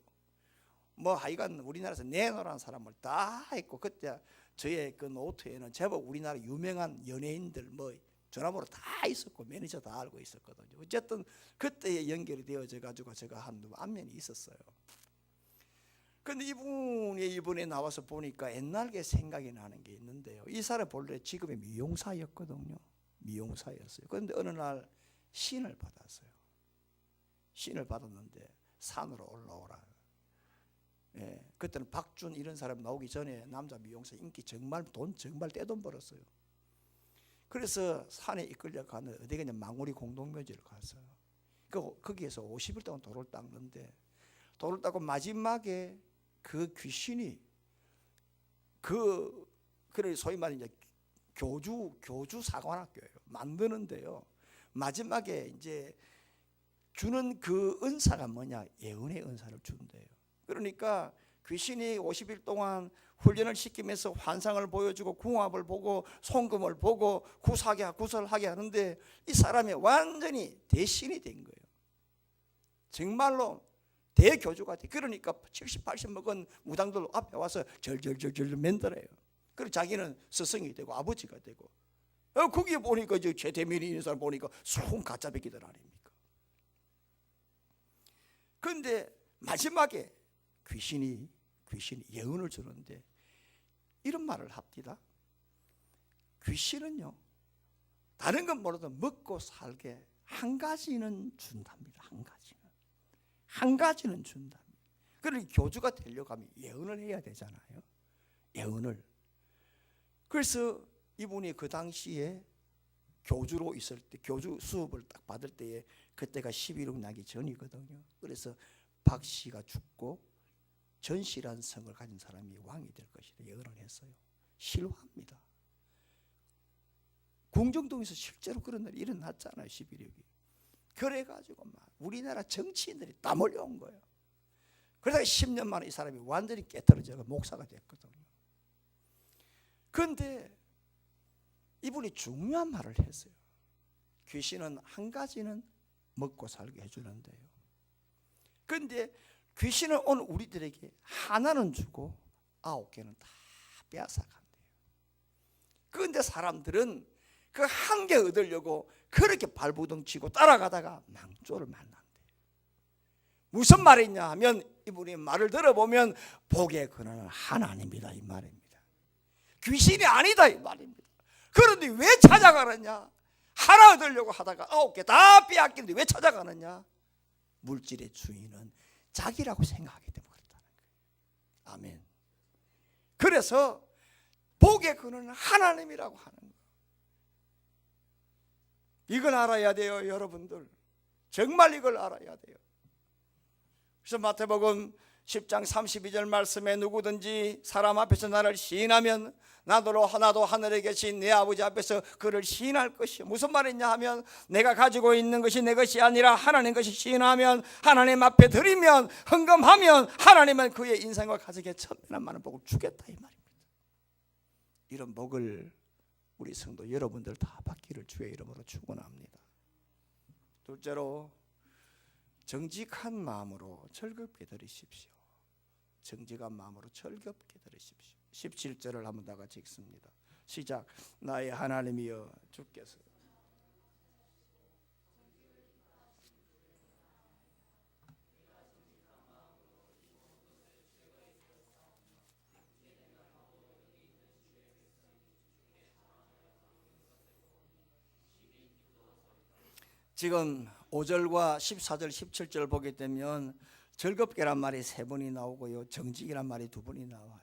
뭐 하여간 우리나라에서 내노라는 사람을 다 했고, 그때 저의 그 노트에는 제법 우리나라 유명한 연예인들 뭐 전화번호 다 있었고 매니저 다 알고 있었거든요. 어쨌든 그때에 연결이 되어져 가지고 제가 한 안면이 있었어요. 근데 이분이 이번에 나와서 보니까 옛날에 생각이 나는 게 있는데요. 이 사람 본래 직업이 미용사였거든요. 미용사였어요. 그런데 어느 날 신을 받았어요. 신을 받았는데 산으로 올라오라. 예, 그때는 박준 이런 사람 나오기 전에 남자 미용사 인기 정말 돈 정말 떼돈 벌었어요. 그래서 산에 이끌려 가는 어디 그냥 망우리 공동묘지를 갔어요. 거기에서 50일 동안 돌을 닦는데 돌을 닦고 마지막에 그 귀신이 그래 소위 말하는 이제 교주 사관학교예요. 만드는데요. 마지막에 이제 주는 그 은사가 뭐냐? 예언의 은사를 준대요. 그러니까 귀신이 50일 동안 훈련을 시키면서 환상을 보여주고 궁합을 보고 송금을 보고 구설하게 하는데 이 사람이 완전히 대신이 된 거예요. 정말로 대교주가 돼. 그러니까 70, 80 먹은 무당들 앞에 와서 절절절절 맨들어요. 그리고 자기는 스승이 되고 아버지가 되고. 거기에 보니까 이제 최태민이 있는 사람 보니까 순 가짜배기들 아닙니까? 그런데 마지막에 귀신이 예언을 주는데 이런 말을 합니다. 귀신은요, 다른 건 몰라도 먹고 살게 한 가지는 준답니다. 한 가지는 준답니다. 그러니 교주가 되려고 하면 예언을 해야 되잖아요. 예언을. 그래서 이분이 그 당시에 교주로 있을 때, 교주 수업을 딱 받을 때에 그때가 11월 나기 전이거든요. 그래서 박 씨가 죽고 전씨라는 성을 가진 사람이 왕이 될 것이다 예언을 했어요. 실화입니다. 궁정동에서 실제로 그런 날이 일어났잖아요. 11.6이. 그래가지고 막 우리나라 정치인들이 다 몰려온 거예요. 그러다가 10년 만에 이 사람이 완전히 깨떨어져 목사가 됐거든요. 그런데 이분이 중요한 말을 했어요. 귀신은 한 가지는 먹고 살게 해주는데요, 그런데 귀신은 오늘 우리들에게 하나는 주고 9개는 다 빼앗아간대요. 그런데 사람들은 그 한 개 얻으려고 그렇게 발부둥 치고 따라가다가 망조를 만난대요. 무슨 말이냐 하면 이분이 말을 들어보면 복의 근원은 하나님이다 이 말입니다. 귀신이 아니다 이 말입니다. 그런데 왜 찾아가느냐? 하나 얻으려고 하다가 9개 다 빼앗기는데 왜 찾아가느냐? 물질의 주인은 자기라고 생각하기 때문에 그렇다는 거예요. 아멘. 그래서 복의 근원은 하나님이라고 하는 거예요. 이걸 알아야 돼요, 여러분들. 정말 이걸 알아야 돼요. 그래서 마태복음 10장 32절 말씀에 누구든지 사람 앞에서 나를 시인하면 나도 하늘에 계신 내 아버지 앞에서 그를 시인할 것이요. 무슨 말이냐 하면 내가 가지고 있는 것이 내 것이 아니라 하나님 것이 시인하면, 하나님 앞에 드리면, 헌금하면 하나님은 그의 인생과 가족에 천만한 많은 복을 주겠다 이 말입니다. 이런 복을 우리 성도 여러분들 다 받기를 주의 이름으로 축원합니다. 둘째로 정직한 마음으로 즐겁게 드리십시오. 정직한 마음으로 즐겁게 드리십시오. 17절을 한번 다 같이 읽습니다. 시작. 나의 하나님이여 주께서 지금 5절과 14절 17절 보게 되면 즐겁게란 말이 3번이 나오고요, 정직이란 말이 2번이 나와요.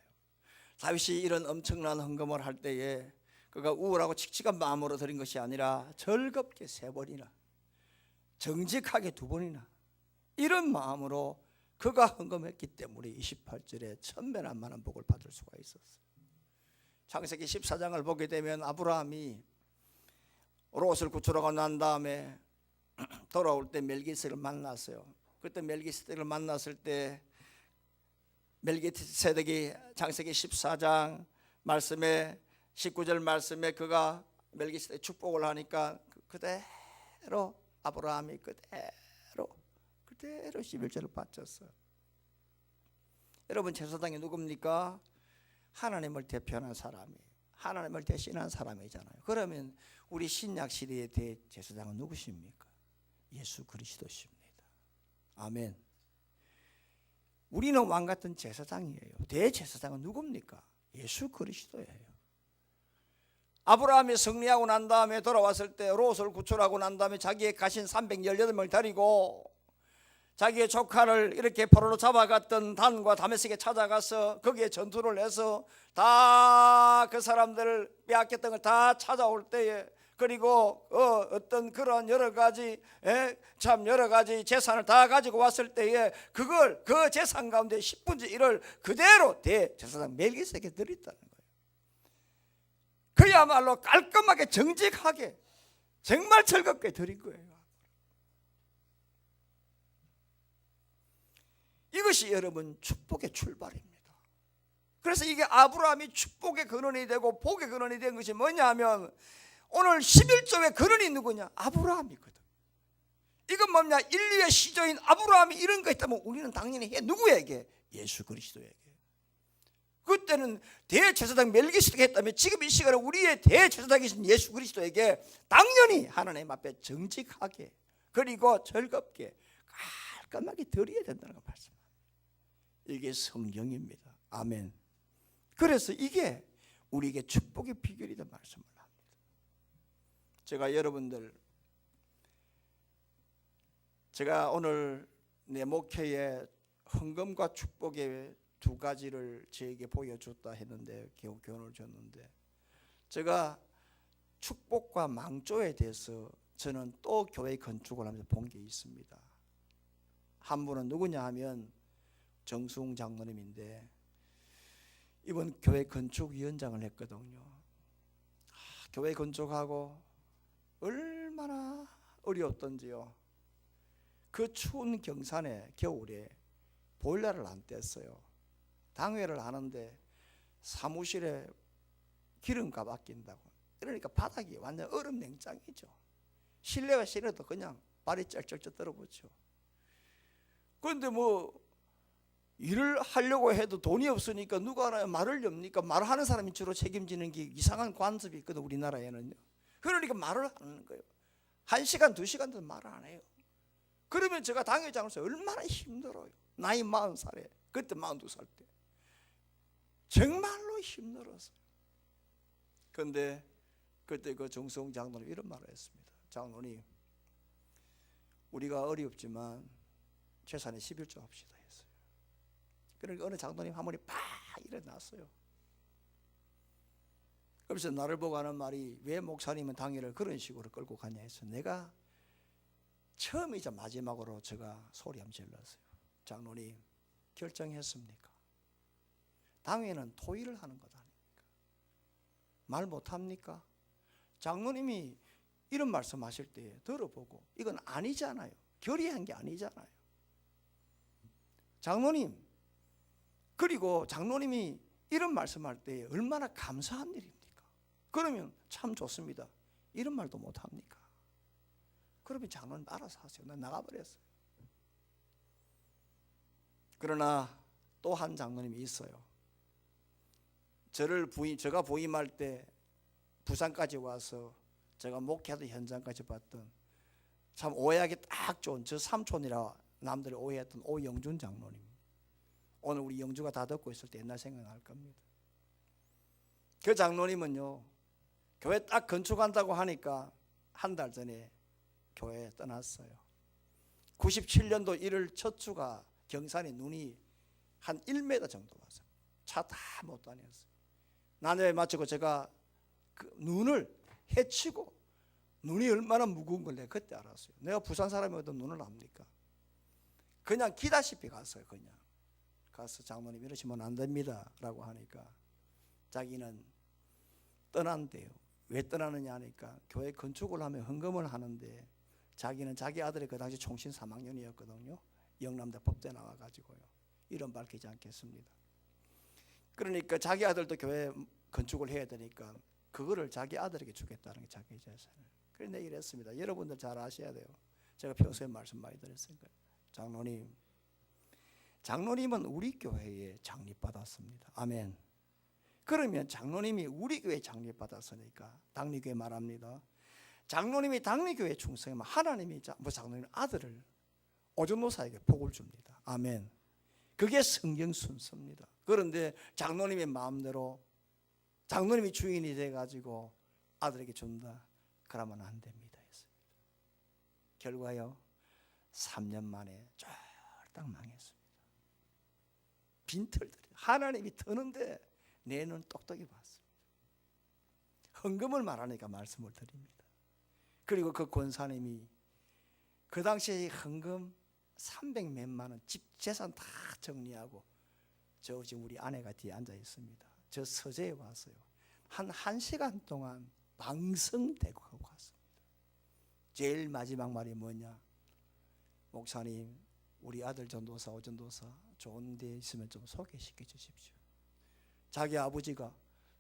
다윗이 이런 엄청난 헌금을 할 때에 그가 우울하고 칙칙한 마음으로 드린 것이 아니라 즐겁게 3번이나 정직하게 2번이나 이런 마음으로 그가 헌금했기 때문에 28절에 천배나 많은 복을 받을 수가 있었어요. 창세기 14장을 보게 되면 아브라함이 롯을 구출하고 난 다음에 돌아올 때 멜기세덱을 만났어요. 그때 멜기세덱을 만났을 때 멜기세덱이 창세기 14장 말씀에 19절 말씀에 그가 멜기세덱 축복을 하니까 그대로 아브라함이 그대로 11절을 바쳤어요. 여러분, 제사장이 누굽니까? 하나님을 대표하는 사람이, 하나님을 대신한 사람이잖아요. 그러면 우리 신약 시대의 대제사장은 누구십니까? 예수 그리스도십니다. 아멘. 우리는 왕 같은 제사장이에요. 대제사장은 누굽니까? 예수 그리스도예요. 아브라함이 승리하고 난 다음에 돌아왔을 때 롯을 구출하고 난 다음에 자기의 가신 318명을 데리고 자기의 조카를 이렇게 포로로 잡아갔던 단과 다메섹에 찾아가서 거기에 전투를 해서 다 그 사람들을 빼앗겼던 걸 다 찾아올 때에, 그리고 어떤 그런 여러 가지 재산을 다 가지고 왔을 때에 그걸 그 재산 가운데 10분의 1을 그대로 대제사장 멜기세덱에게 드렸다는 거예요. 그야말로 깔끔하게 정직하게 정말 즐겁게 드린 거예요. 이것이 여러분 축복의 출발입니다. 그래서 이게 아브라함이 축복의 근원이 되고 복의 근원이 된 것이 뭐냐면 오늘 11조의 근원이 누구냐? 아브라함이거든. 이건 뭐냐? 인류의 시조인 아브라함이 이런 거 있다면 우리는 당연히 해. 누구에게? 예수 그리스도에게. 그때는 대제사장 멜기세덱이 했다면 지금 이 시간에 우리의 대제사장이신 예수 그리스도에게 당연히 하나님 앞에 정직하게 그리고 즐겁게 깔끔하게 드려야 된다는 거 말씀합니다. 이게 성경입니다. 아멘. 그래서 이게 우리에게 축복의 비결이다 말씀을 합니다. 제가 여러분들, 제가 오늘 내 목회에 헌금과 축복의 2가지를 저에게 보여줬다 했는데, 교훈을 줬는데, 제가 축복과 망조에 대해서 저는 또 교회 건축을 하면서 본 게 있습니다. 한 분은 누구냐 하면 정수웅 장로님인데 이번 교회 건축위원장을 했거든요. 교회 건축하고 얼마나 어려웠던지요. 그 추운 경산에 겨울에 보일러를 안 뗐어요. 당회를 하는데 사무실에 기름값 아낀다고. 그러니까 바닥이 완전 얼음 냉장이죠. 실내가 실내도 그냥 발이 쩔쩔쩔 떨어붙죠. 그런데 뭐 일을 하려고 해도 돈이 없으니까 누가 하나 말을 엽니까? 말하는 사람이 주로 책임지는 게 이상한 관습이 있거든, 우리나라에는요. 그러니까 말을 하는 거예요. 1시간, 2시간도 말을 안 해요. 그러면 제가 당회장으로서 얼마나 힘들어요. 나이 40살에, 그때 42살 때. 정말로 힘들었어요. 그런데 그때 그 정성 장로님 이런 말을 했습니다. 장로님, 우리가 어렵지만 재산에 11조 합시다 했어요. 그러니까 어느 장로님 한 번이 팍 일어났어요. 그래서 나를 보고 하는 말이, 왜 목사님은 당회를 그런 식으로 끌고 가냐 해서, 내가 처음이자 마지막으로 제가 소리 한번 질렀어요. 장로님, 결정했습니까? 당회는 토의를 하는 것 아닙니까? 말 못합니까? 장로님이 이런 말씀하실 때 들어보고, 이건 아니잖아요. 결의한 게 아니잖아요. 장로님, 그리고 장로님이 이런 말씀할 때 얼마나 감사한 일입니까? 그러면 참 좋습니다. 이런 말도 못합니까? 그러면 장로님 알아서 하세요. 난 나가버렸어요. 그러나 또 한 장로님이 있어요. 제가 부임할 때 부산까지 와서 제가 목회하던 현장까지 봤던, 참 오해하기 딱 좋은 저 삼촌이라 남들이 오해했던 오영준 장로님. 오늘 우리 영주가 다 듣고 있을 때 옛날 생각날 겁니다. 그 장로님은요, 교회 딱 건축한다고 하니까 한 달 전에 교회 떠났어요. 97년도 1월 첫 주가 경산에 눈이 한 1m 정도 왔어요. 차 다 못 다녔어요. 난에 마치고 제가 그 눈을 헤치고, 눈이 얼마나 무거운 걸 내가 그때 알았어요. 내가 부산 사람이어도 눈을 압니까? 그냥 기다시피 갔어요. 그냥 가서, 장로님 이러시면 안 됩니다 라고 하니까 자기는 떠난대요. 왜 떠나느냐 하니까, 교회 건축을 하면 헌금을 하는데 자기는 자기 아들이 그 당시 총신 3학년이었거든요. 영남대 법대 나와가지고요. 이름 밝히지 않겠습니다. 그러니까 자기 아들도 교회 건축을 해야 되니까 그거를 자기 아들에게 주겠다는 게 자기 재산을. 그래서 내가 이랬습니다. 여러분들 잘 아셔야 돼요. 제가 평소에 말씀 많이 드렸으니까. 장로님은 우리 교회에 장립받았습니다. 아멘. 그러면 장로님이 우리 교회에 장립받았으니까 당리교회 말합니다. 장로님이 당리교회에 충성하면 하나님이 장로님 아들을 오전노사에게 복을 줍니다. 아멘. 그게 성경 순서입니다. 그런데 장로님의 마음대로 장로님이 주인이 돼가지고 아들에게 준다, 그러면 안 됩니다 했습니다. 결과요, 3년 만에 쫄딱 망했습니다. 빈털들이 하나님이 터는데 내 눈 똑똑히 봤습니다. 헌금을 말하니까 말씀을 드립니다. 그리고 그 권사님이 그 당시에 헌금 300 몇만 원, 집 재산 다 정리하고, 저 지금 우리 아내가 뒤에 앉아 있습니다. 저 서재에 왔어요. 한 1시간 동안 방성대고 하고 갔습니다. 제일 마지막 말이 뭐냐, 목사님, 우리 아들 전도사, 오전도사 좋은 데 있으면 좀 소개시켜 주십시오. 자기 아버지가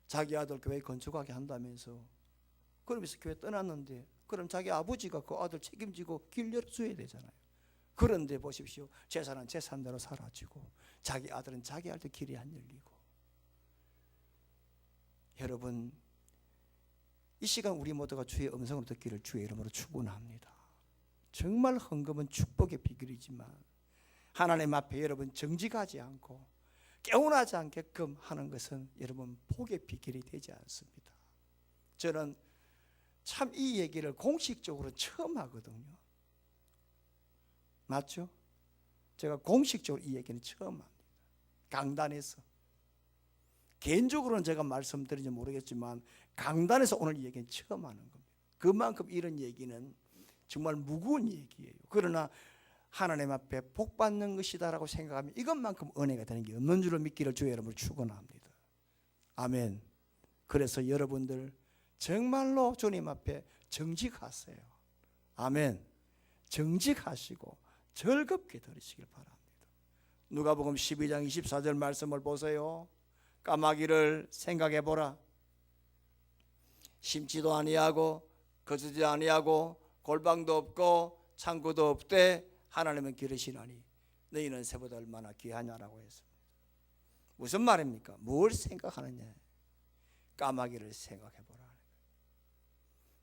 자기 아들 교회 건축하게 한다면서, 그러면서 교회 떠났는데, 그럼 자기 아버지가 그 아들 책임지고 길 열어줘야 되잖아요. 그런데 보십시오, 재산은 재산대로 사라지고 자기 아들은 자기 아들 길이 안 열리고. 여러분, 이 시간 우리 모두가 주의 음성을 듣기를 주의 이름으로 축원합니다. 정말 헌금은 축복의 비결이지만 하나님 앞에 여러분 정직하지 않고 깨운하지 않게끔 하는 것은 여러분 복의 비결이 되지 않습니다. 저는 참 이 얘기를 공식적으로 처음 하거든요. 맞죠? 제가 공식적으로 이 얘기는 처음 합니다. 강단에서. 개인적으로는 제가 말씀드리지 모르겠지만 강단에서 오늘 이 얘기는 처음 하는 겁니다. 그만큼 이런 얘기는 정말 무거운 얘기예요. 그러나 하나님 앞에 복 받는 것이다라고 생각하면 이것만큼 은혜가 되는 게 없는 줄을 믿기를 주의 이름으로 축원합니다. 아멘. 그래서 여러분들 정말로 주님 앞에 정직하세요. 아멘. 정직하시고 즐겁게 들으시길 바랍니다. 누가복음 12장 24절 말씀을 보세요. 까마귀를 생각해 보라. 심지도 아니하고 거두지 아니하고 골방도 없고 창고도 없되 하나님은 기르시나니 너희는 새보다 얼마나 귀하냐라고 했습니다. 무슨 말입니까? 뭘 생각하느냐? 까마귀를 생각해 보라.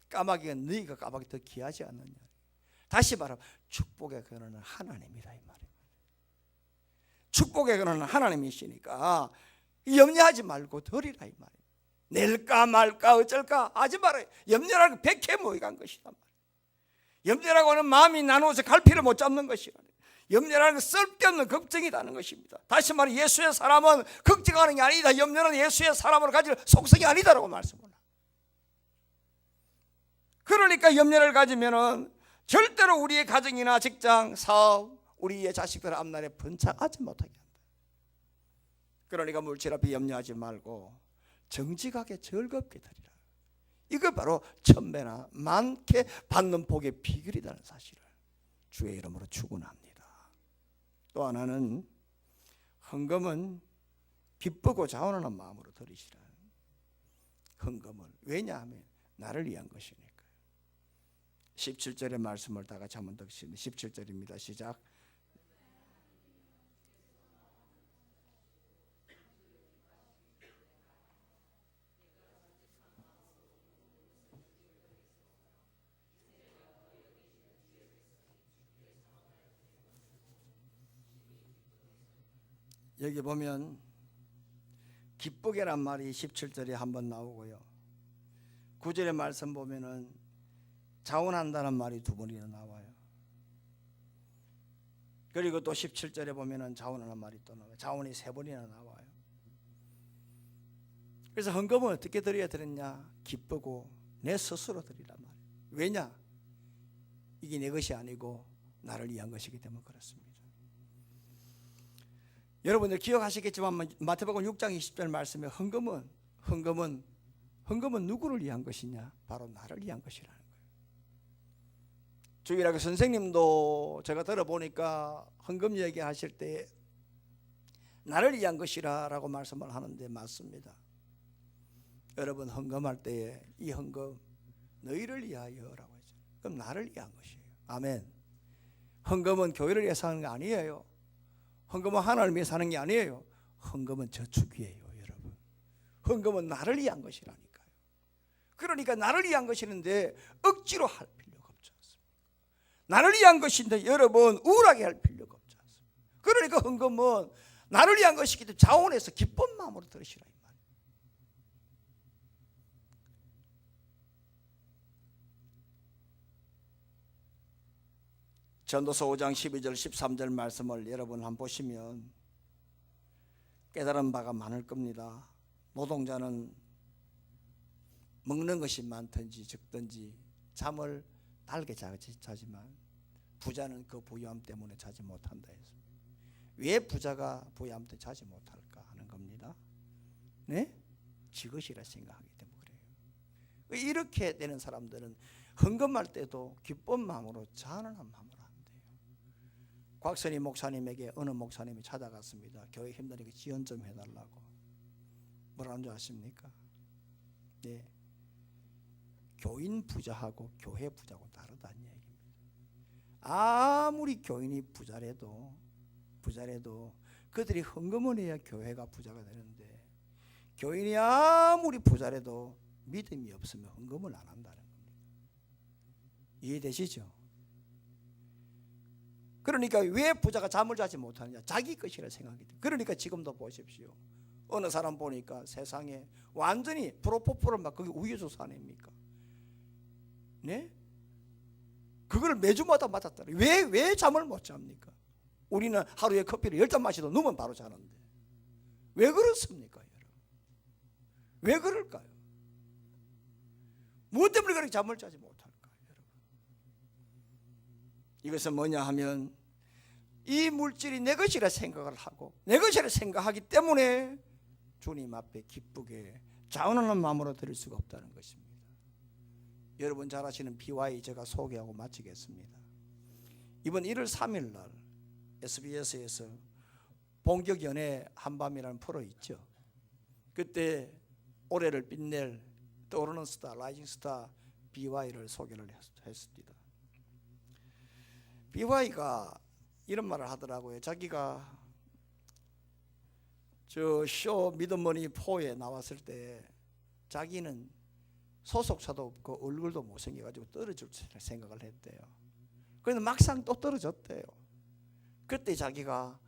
까마귀가 너희가 까마귀 더 귀하지 않느냐? 다시 말하면 축복의 근원은 하나님이라 이 말입니다. 축복의 근원은 하나님이시니까 염려하지 말고 드리라 이 말입니다. 낼까 말까 어쩔까 하지 말아요. 염려라는 백해 모이간 것이란 말이에요. 염려라고 하는 마음이 나누어서 갈피를 못 잡는 것이란 말이에요. 염려라는 건 쓸데없는 걱정이라는 것입니다. 다시 말해 예수의 사람은 걱정하는 게 아니다. 염려는 예수의 사람으로 가질 속성이 아니다라고 말씀을 합니다. 그러니까 염려를 가지면은 절대로 우리의 가정이나 직장, 사업, 우리의 자식들 앞날에 번창하지 못하게 한다. 그러니까 물질 앞에 염려하지 말고 정직하게 즐겁게 드리라. 이거 바로 천배나 많게 받는 복의 비결이라는 사실을 주의 이름으로 축원합니다. 또 하나는 헌금은 기쁘고 자원하는 마음으로 드리시라. 헌금을 왜냐하면 나를 위한 것이니까. 17절의 말씀을 다 같이 한번 듣습니다. 17절입니다. 시작. 여기 보면 기쁘게란 말이 17절에 한번 나오고요. 9절의 말씀 보면은 자원한다는 말이 두 번이나 나와요. 그리고 또 17절에 보면은 자원하는 말이 또 나와요. 자원이 세 번이나 나와요. 그래서 헌금은 어떻게 드려야 되느냐? 기쁘고 내 스스로 드리란 말이에요. 왜냐? 이게 내 것이 아니고 나를 위한 것이기 때문에 그렇습니다. 여러분들 기억하시겠지만 마태복음 6장 20절 말씀에 헌금은 누구를 위한 것이냐? 바로 나를 위한 것이라는 거예요. 주일학교 선생님도 제가 들어보니까 헌금 얘기하실 때 나를 위한 것이라고 말씀을 하는데 맞습니다. 여러분 헌금할 때에 이 헌금 너희를 위하여라고 했죠. 그럼 나를 위한 것이에요. 아멘. 헌금은 교회를 위해서 하는 게 아니에요. 헌금은 하나님을 위해서 하는 게 아니에요. 헌금은 저축이에요, 여러분. 헌금은 나를 위한 것이라니까요. 그러니까 나를 위한 것이는데 억지로 할 필요가 없지 않습니까? 나를 위한 것인데 여러분 우울하게 할 필요가 없지 않습니까? 그러니까 헌금은 나를 위한 것이기 때문에 자원해서 기쁜 마음으로 들으시라 이 말이에요. 전도서 5장 12절 13절 말씀을 여러분 한번 보시면 깨달은 바가 많을 겁니다. 노동자는 먹는 것이 많든지 적든지 잠을 달게 자지만 부자는 그 부유함 때문에 자지 못한다 했습니다. 왜 부자가 부유함 때문에 자지 못할까 하는 겁니다. 네? 지것이라 생각하기 때문에 그래요. 이렇게 되는 사람들은 헌금할 때도 기쁜 마음으로 자원하는 마음으로 곽선희 목사님에게 어느 목사님이 찾아갔습니다. 교회 힘드니까 지원 좀 해달라고. 뭐라는 줄 아십니까? 네. 교인 부자하고 교회 부자하고 다르다는 얘기입니다. 아무리 교인이 부자래도 그들이 헌금을 해야 교회가 부자가 되는데 교인이 아무리 부자래도 믿음이 없으면 헌금을 안 한다는 겁니다. 이해되시죠? 그러니까 왜 부자가 잠을 자지 못하느냐? 자기 것이라 생각이 돼요. 그러니까 지금도 보십시오. 어느 사람 보니까 세상에 완전히 프로포폴을 막 그게 우유주스 아닙니까? 네? 그걸 매주마다 맞았다. 왜 잠을 못 잡니까? 우리는 하루에 커피를 10잔 마시도 누우면 바로 자는데 왜 그렇습니까, 여러분? 왜 그럴까요? 무엇 때문에 그렇게 잠을 자지 못할까요, 여러분? 이것은 뭐냐 하면 이 물질이 내 것이라 생각을 하고 내 것이라 생각하기 때문에 주님 앞에 기쁘게 자원하는 마음으로 드릴 수가 없다는 것입니다. 여러분 잘 아시는 BY 제가 소개하고 마치겠습니다. 이번 1월 3일 날 SBS에서 본격 연애 한밤이라는 프로 있죠. 그때 올해를 빛낼 떠오르는 스타, 라이징 스타 BY를 소개를 했습니다. BY가 이런 말을 하더라고요. 자기가 저 쇼 미드머니 4에 나왔을 때 자기는 소속사도 없고 얼굴도 못생겨가지고 떨어질 생각을 했대요. 그런데 막상 또 떨어졌대요. 그때 자기가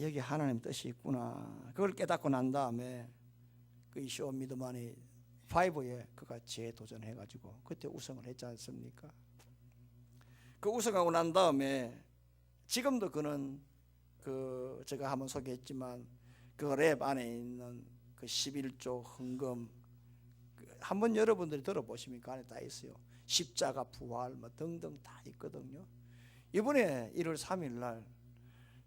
여기 하나님 뜻이 있구나, 그걸 깨닫고 난 다음에 그 쇼 미드머니 5에 그가 재도전해가지고 그때 우승을 했지 않습니까? 그 우승하고 난 다음에 지금도 그는 그 제가 한번 소개했지만 그 랩 안에 있는 그 11조 헌금, 한번 여러분들이 들어보시면 그 안에 다 있어요. 십자가 부활 뭐 등등 다 있거든요. 이번에 1월 3일 날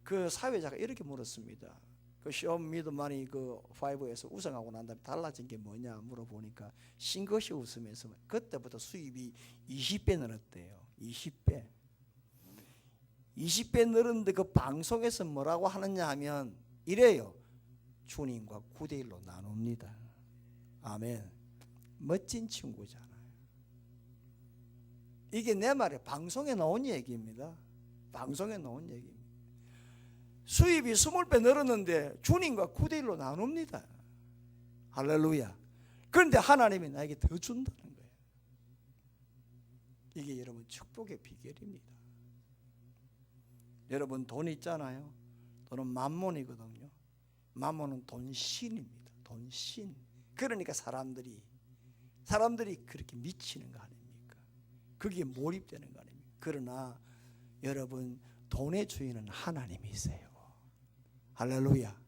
그 사회자가 이렇게 물었습니다. 그 쇼 미드머니 그 5에서 우승하고 난 다음에 달라진 게 뭐냐 물어보니까 싱긋이 웃으면서 그때부터 수입이 20배 늘었대요. 20배 늘었는데 그 방송에서 뭐라고 하느냐 하면 이래요. 주님과 9대1로 나눕니다. 아멘. 멋진 친구잖아요. 이게 내 말에 방송에 나온 얘기입니다. 방송에 나온 얘기입니다. 수입이 20배 늘었는데 주님과 9대1로 나눕니다. 할렐루야. 그런데 하나님이 나에게 더 준다는 거예요. 이게 여러분 축복의 비결입니다. 여러분 돈 있잖아요. 돈은 만몬이거든요. 만몬은 돈신입니다. 돈신. 그러니까 사람들이 그렇게 미치는 거 아닙니까? 거기에 몰입되는 거 아닙니까? 그러나 여러분 돈의 주인은 하나님이세요. 할렐루야.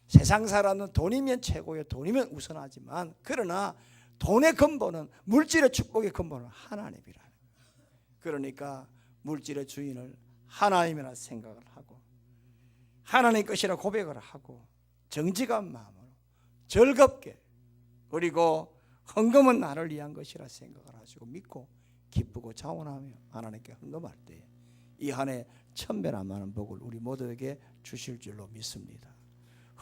세상 사람은 돈이면 최고예요. 돈이면 우선하지만 그러나 돈의 근본은, 물질의 축복의 근본은 하나님이라는 거예요. 그러니까 물질의 주인을 하나님이라 생각을 하고 하나님 것이라 고백을 하고 정직한 마음으로 즐겁게, 그리고 헌금은 나를 위한 것이라 생각을 하시고 믿고 기쁘고 자원하며 하나님께 헌금할 때 이 한 해 1000배나 많은 복을 우리 모두에게 주실 줄로 믿습니다.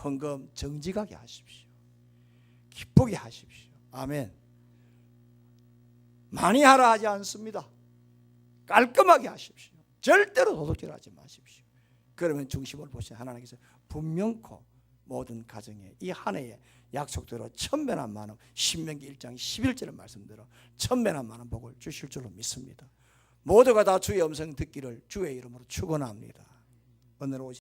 헌금 정직하게 하십시오. 기쁘게 하십시오. 아멘. 많이 하라 하지 않습니다. 깔끔하게 하십시오. 절대로 도둑질하지 마십시오. 그러면 중심을 보시는 하나님께서 분명코 모든 가정에 이 한 해에 약속대로 1000배나 많은, 신명기 1장 11절의 말씀대로 1000배나 많은 복을 주실 줄로 믿습니다. 모두가 다 주의 음성 듣기를 주의 이름으로 축원합니다. 오늘 오신